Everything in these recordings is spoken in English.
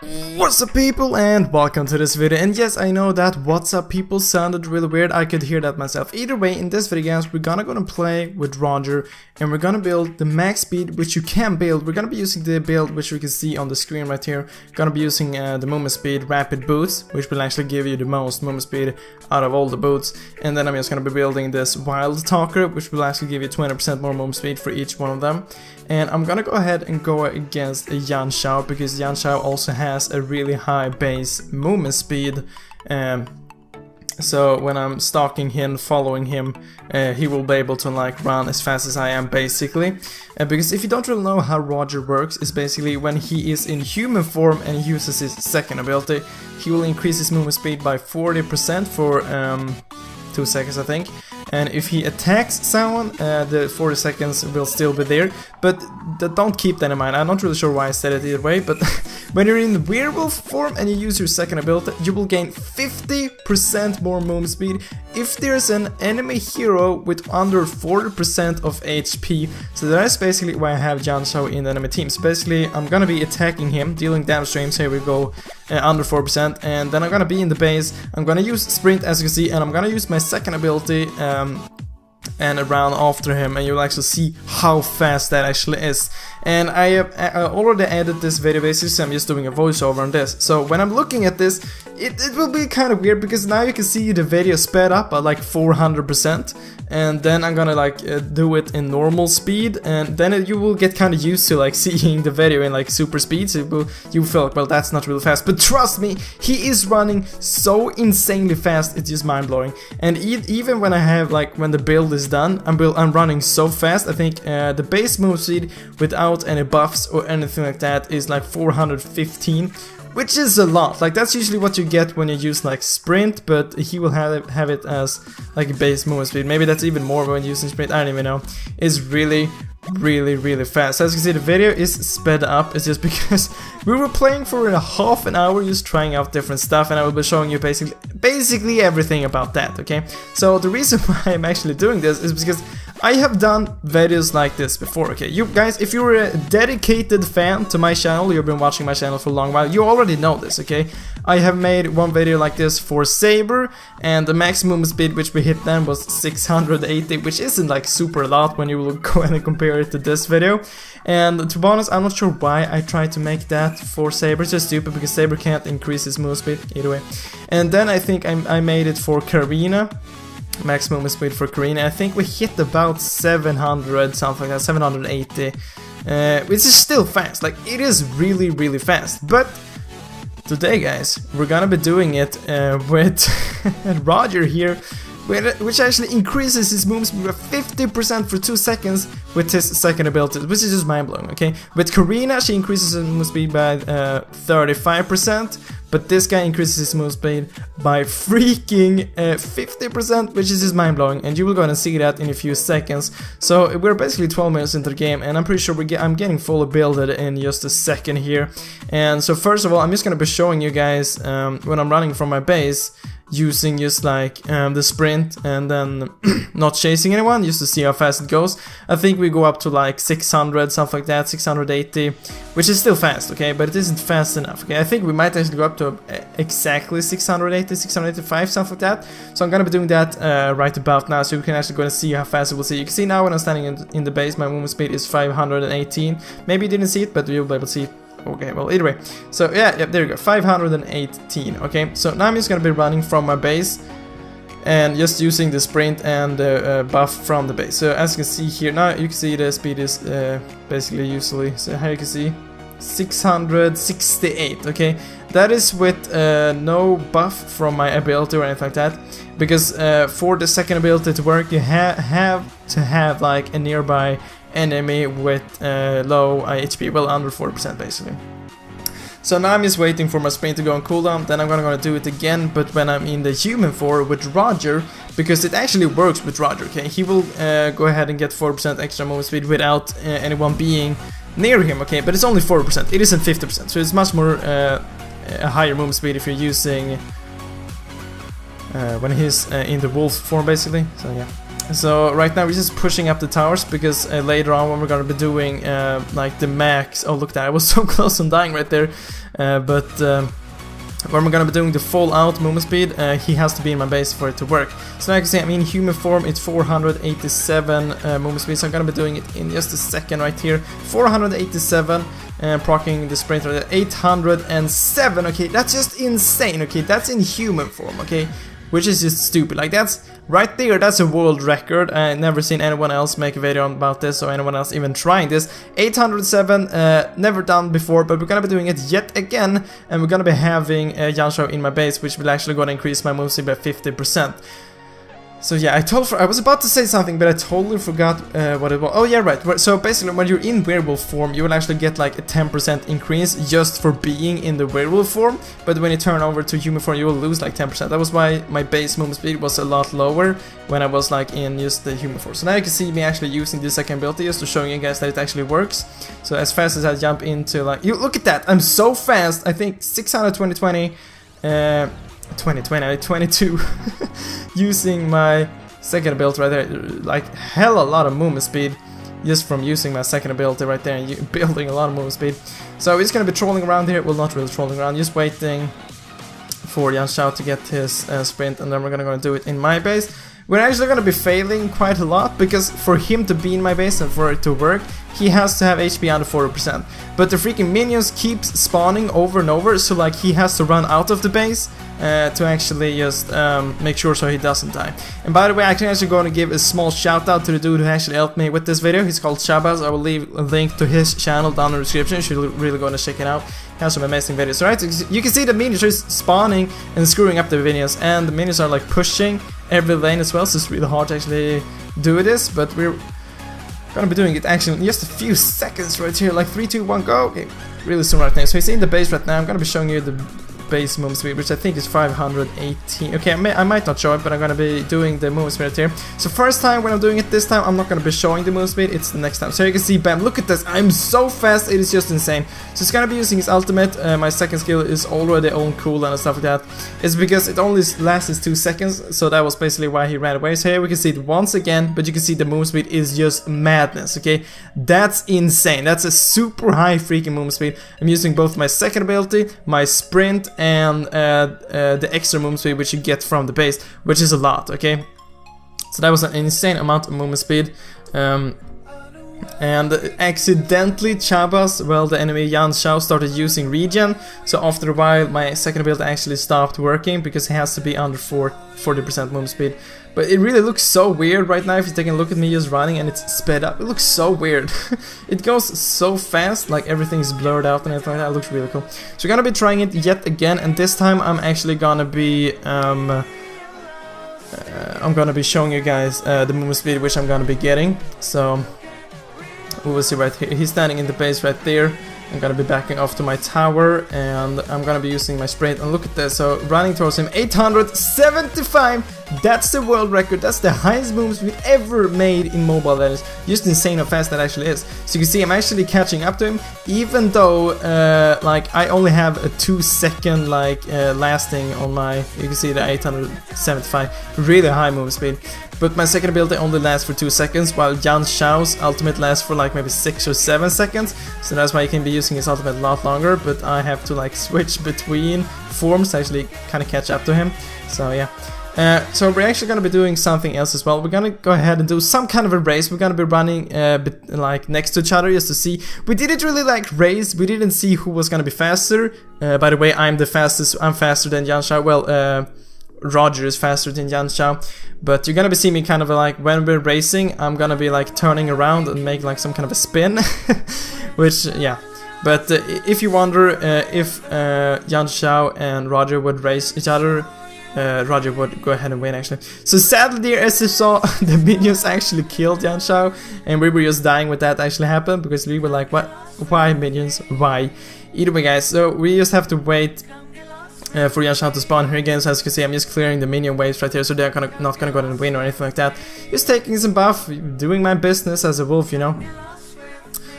What's up people, and welcome to this video. And yes, I know that what's up people sounded really weird. I could hear that myself. Either way, in this video guys, we're gonna play with Roger and we're gonna build the max speed which you can build. We're gonna be using the build which you can see on the screen right here. Gonna be using the movement speed rapid boots, which will actually give you the most movement speed out of all the boots. And then I'm just gonna be building this wild talker, which will actually give you 20% more movement speed for each one of them. And I'm gonna go ahead and go against Yan Xiao, because Yan Xiao also has a really high base movement speed. So when I'm stalking him, following him, he will be able to like run as fast as I am basically. Because if you don't really know how Roger works, it's basically when he is in human form and he uses his second ability, he will increase his movement speed by 40% for 2 seconds I think. And if he attacks someone, the 40 seconds will still be there. But don't keep that in mind. I'm not really sure why I said it either way, but when you're in werewolf form and you use your second ability, you will gain 50% more movement speed if there's an enemy hero with under 40% of HP. So that's basically why I have Yan Xiao in the enemy team. So basically, I'm gonna be attacking him, dealing damage to him. So here we go, under 4%, and then I'm gonna be in the base. I'm gonna use sprint as you can see, and I'm gonna use my second ability and run after him, and you'll actually see how fast that actually is. And I already added this video basically, so I'm just doing a voiceover on this. So when I'm looking at this, it will be kind of weird, because now you can see the video sped up at like 400%, and then I'm gonna like do it in normal speed, and then you will get kind of used to like seeing the video in like super speed, so you feel like, well, that's not really fast. But trust me, he is running so insanely fast, it's just mind-blowing. And even when I have like, when the build is done, I'm running so fast. I think the base move speed without any buffs or anything like that is like 415, which is a lot. Like that's usually what you get when you use like sprint, but he will have it as like a base movement speed. Maybe that's even more when using sprint, I don't even know. It's really fast. As you can see, the video is sped up. It's just because we were playing for a half an hour just trying out different stuff, and I will be showing you basically everything about that, okay? So the reason why I'm actually doing this is because I have done videos like this before, okay? You guys, if you're a dedicated fan to my channel, you've been watching my channel for a long while, you already know this, okay? I have made one video like this for Saber, and the max movement speed which we hit then was 680, which isn't like super a lot when you will go and compare it to this video. And to be honest, I'm not sure why I tried to make that for Saber. It's just stupid, because Saber can't increase his movement speed either way. And then I think I made it for Karina, max movement speed for Karina. I think we hit about 700, something like that, 780, which is still fast. Like, it is really fast. But today, guys, we're gonna be doing it with Roger here, which actually increases his movement speed by 50% for 2 seconds with his second ability, which is just mind-blowing, okay? With Karina, she increases his movement speed by 35%, but this guy increases his movement speed by freaking 50%, which is just mind-blowing, and you will go and see that in a few seconds. So we're basically 12 minutes into the game, and I'm pretty sure I'm getting fully builded in just a second here. And so first of all, I'm just gonna be showing you guys when I'm running from my base, using just like the sprint, and then not chasing anyone, just to see how fast it goes. I think we go up to like 600, something like that, 680, which is still fast, okay, but it isn't fast enough, okay? I think we might actually go up to exactly 680, 685, something like that. So I'm gonna be doing that right about now, so you can actually go and see how fast it will see. You can see now when I'm standing in the base, my movement speed is 518. Maybe you didn't see it, but you'll be able to see it. Okay, well, either way. So yeah, there you go, 518, okay? So now I'm just gonna be running from my base and just using the sprint and the buff from the base. So as you can see here, now you can see the speed is basically usually, so here you can see 668, okay? That is with no buff from my ability or anything like that, because for the second ability to work, you have to have like a nearby enemy with low HP, well, under 40% basically. So now I'm just waiting for my sprint to go on cooldown, then I'm gonna do it again, but when I'm in the human form with Roger, because it actually works with Roger, okay? He will go ahead and get 4% extra movement speed without anyone being near him, okay? But it's only 4%, it isn't 50%, so it's much more a higher movement speed if you're using when he's in the wolf form basically, so yeah. So right now we're just pushing up the towers because later on when we're gonna be doing like the max. Oh look, that I was so close on dying right there. When we're gonna be doing the full out movement speed, he has to be in my base for it to work. So now you can see I'm in human form, it's 487 movement speed, so I'm gonna be doing it in just a second right here. 487, and proccing the sprinter at 807, okay, that's just insane, okay, that's in human form, okay, which is just stupid, like that's, right there, that's a world record. I've never seen anyone else make a video about this or anyone else even trying this. 807, never done before, but we're gonna be doing it yet again, and we're gonna be having Yanshao in my base, which will actually gonna increase my move speed by 50%. So yeah, I was about to say something, but I totally forgot what it was. Oh yeah, right. So basically, when you're in werewolf form, you will actually get like a 10% increase just for being in the werewolf form. But when you turn over to human form, you will lose like 10%. That was why my base movement speed was a lot lower when I was like in just the human form. So now you can see me actually using this second ability just to show you guys that it actually works. So as fast as I jump into like, you look at that, I'm so fast. I think 22 using my second ability right there, like hell a lot of movement speed just from using my second ability right there and building a lot of movement speed. So we're just gonna be trolling around here, well not really trolling around, just waiting for Yanshao to get his sprint, and then we're gonna do it in my base. We're actually gonna be failing quite a lot because for him to be in my base and for it to work, he has to have HP under 40%. But the freaking minions keeps spawning over and over, so like he has to run out of the base to actually just make sure so he doesn't die. And by the way, I'm actually going to give a small shout out to the dude who actually helped me with this video. He's called Shabazz. I will leave a link to his channel down in the description. You should really go and check it out. He has some amazing videos. Alright, so you can see the minions are spawning and screwing up the minions, and the minions are like pushing every lane as well, so it's really hard to actually do this, but we're gonna be doing it actually in just a few seconds right here, like 3, 2, 1, go. Okay, really soon right now. So he's in the base right now. I'm gonna be showing you the base movement speed, which I think is 518. Okay, I might not show it, but I'm gonna be doing the movement speed right here. So first time when I'm doing it this time, I'm not gonna be showing the movement speed, it's the next time. So you can see, bam, look at this, I'm so fast, it is just insane. So he's gonna be using his ultimate, my second skill is already on cooldown and stuff like that. It's because it only lasts 2 seconds, so that was basically why he ran away. So here we can see it once again, but you can see the movement speed is just madness, okay? That's insane, that's a super high freaking movement speed. I'm using both my second ability, my sprint, and the extra movement speed which you get from the base, which is a lot, okay? So that was an insane amount of movement speed. And accidentally Shabazz, well, the enemy Yanshao started using regen, so after a while my second ability actually stopped working because it has to be under 40% movement speed. But it really looks so weird right now if you're taking a look at me just running and it's sped up. It looks so weird. It goes so fast, like everything's blurred out and everything like that. It looks really cool. So we're gonna be trying it yet again, and this time I'm actually gonna be I'm gonna be showing you guys the movement speed which I'm gonna be getting. So we will see right here. He's standing in the base right there. I'm gonna be backing off to my tower, and I'm gonna be using my sprint, and look at this, so running towards him, 875, that's the world record, that's the highest movement speed ever made in Mobile Legends. Just insane how fast that actually is. So you can see I'm actually catching up to him, even though like I only have a 2-second like lasting on my, you can see the 875, really high movement speed. But my second ability only lasts for 2 seconds, while Yanshao's ultimate lasts for like maybe 6 or 7 seconds. So that's why you can be using his ultimate a lot longer, but I have to like switch between forms to actually kind of catch up to him. So yeah. So we're actually going to be doing something else as well. We're going to go ahead and do some kind of a race. We're going to be running like next to each other just to see. We didn't really like race. We didn't see who was going to be faster. By the way, I'm the fastest. I'm faster than Yanshao. Well, Roger is faster than Yanshao, but you're gonna be seeing me kind of like when we're racing, I'm gonna be like turning around and make like some kind of a spin, which yeah. But if you wonder if Yanshao and Roger would race each other, Roger would go ahead and win actually. So sadly, dear, as you saw, the minions actually killed Yanshao, and we were just dying when that actually happened because we were like, what? Why minions? Why? Either way, guys. So we just have to wait for Yanshao to spawn here again. So as you can see, I'm just clearing the minion waves right here, so they're not gonna go ahead and win or anything like that. Just taking some buff, doing my business as a wolf, you know.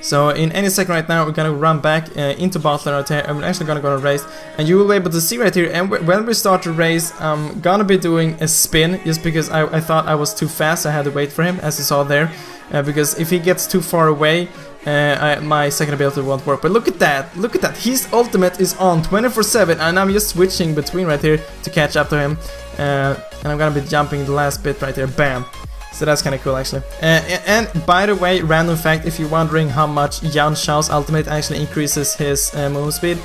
So in any second right now, we're gonna run back into Bottler right here, and we're actually gonna go to race, and you will be able to see right here, and when we start to race, I'm gonna be doing a spin, just because I thought I was too fast. I had to wait for him, as you saw there, because if he gets too far away, my second ability won't work. But look at that, his ultimate is on 24/7, and I'm just switching between right here to catch up to him, and I'm gonna be jumping the last bit right there, bam. So that's kind of cool actually. And by the way, random fact, if you're wondering how much Yan Xiao's ultimate actually increases his movement speed,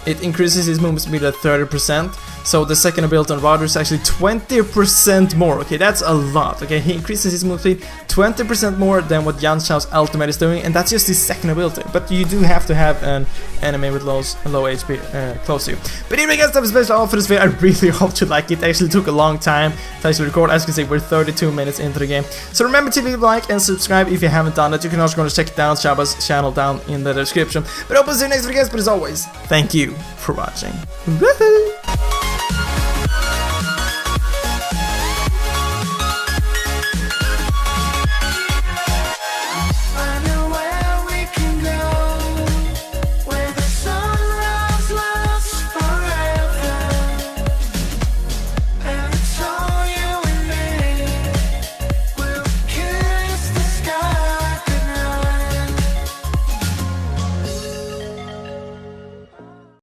it increases his movement speed at 30%. So the second ability on Roger is actually 20% more. Okay, that's a lot. Okay, he increases his movement speed 20% more than what Yan Xiao's ultimate is doing, and that's just his second ability. But you do have to have an enemy with low HP close to you. But anyway guys, that was basically all for this video. I really hope you like it. It actually took a long time to actually record. As you can see, we're 32 minutes into the game. So remember to leave a like and subscribe if you haven't done that. You can also go and check down Shaba's channel down in the description. But I hope to see you next video guys, but as always, thank you for watching. Woohoo!